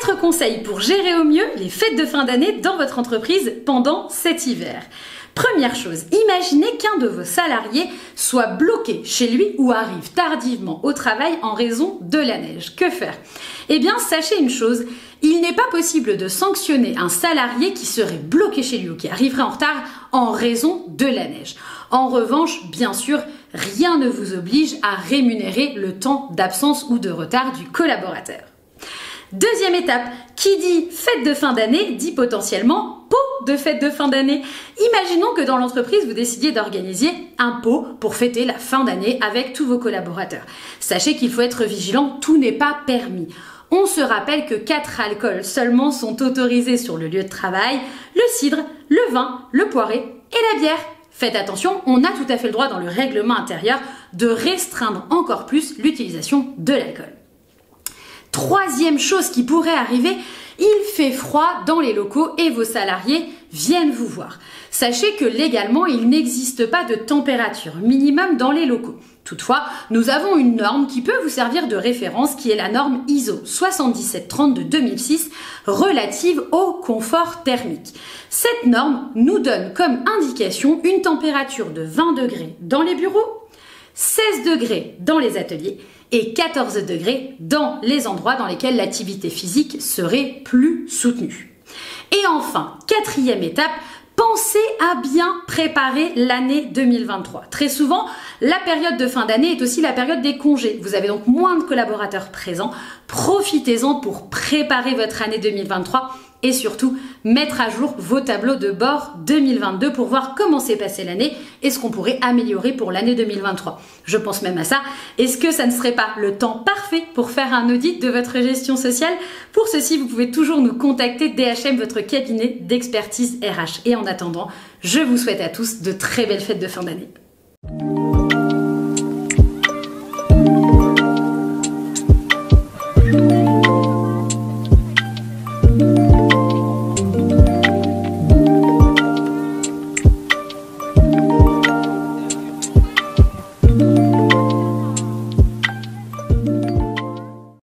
4 conseils pour gérer au mieux les fêtes de fin d'année dans votre entreprise pendant cet hiver. Première chose, imaginez qu'un de vos salariés soit bloqué chez lui ou arrive tardivement au travail en raison de la neige. Que faire? Eh bien, sachez une chose, il n'est pas possible de sanctionner un salarié qui serait bloqué chez lui ou qui arriverait en retard en raison de la neige. En revanche, bien sûr, rien ne vous oblige à rémunérer le temps d'absence ou de retard du collaborateur. Deuxième étape, qui dit fête de fin d'année dit potentiellement pot de fête de fin d'année. Imaginons que dans l'entreprise, vous décidiez d'organiser un pot pour fêter la fin d'année avec tous vos collaborateurs. Sachez qu'il faut être vigilant, tout n'est pas permis. On se rappelle que 4 alcools seulement sont autorisés sur le lieu de travail, le cidre, le vin, le poiré et la bière. Faites attention, on a tout à fait le droit dans le règlement intérieur de restreindre encore plus l'utilisation de l'alcool. Troisième chose qui pourrait arriver, il fait froid dans les locaux et vos salariés viennent vous voir. Sachez que légalement, il n'existe pas de température minimum dans les locaux. Toutefois, nous avons une norme qui peut vous servir de référence qui est la norme ISO 7730 de 2006 relative au confort thermique. Cette norme nous donne comme indication une température de 20 degrés dans les bureaux, 16 degrés dans les ateliers et 14 degrés dans les endroits dans lesquels l'activité physique serait plus soutenue. Et enfin, quatrième étape, pensez à bien préparer l'année 2023. Très souvent, la période de fin d'année est aussi la période des congés. Vous avez donc moins de collaborateurs présents. Profitez-en pour préparer votre année 2023 et surtout mettre à jour vos tableaux de bord 2022 pour voir comment s'est passée l'année et ce qu'on pourrait améliorer pour l'année 2023. Je pense même à ça. Est-ce que ça ne serait pas le temps parfait pour faire un audit de votre gestion sociale? Pour ceci, vous pouvez toujours nous contacter DHM, votre cabinet d'expertise RH. Et en attendant, je vous souhaite à tous de très belles fêtes de fin d'année.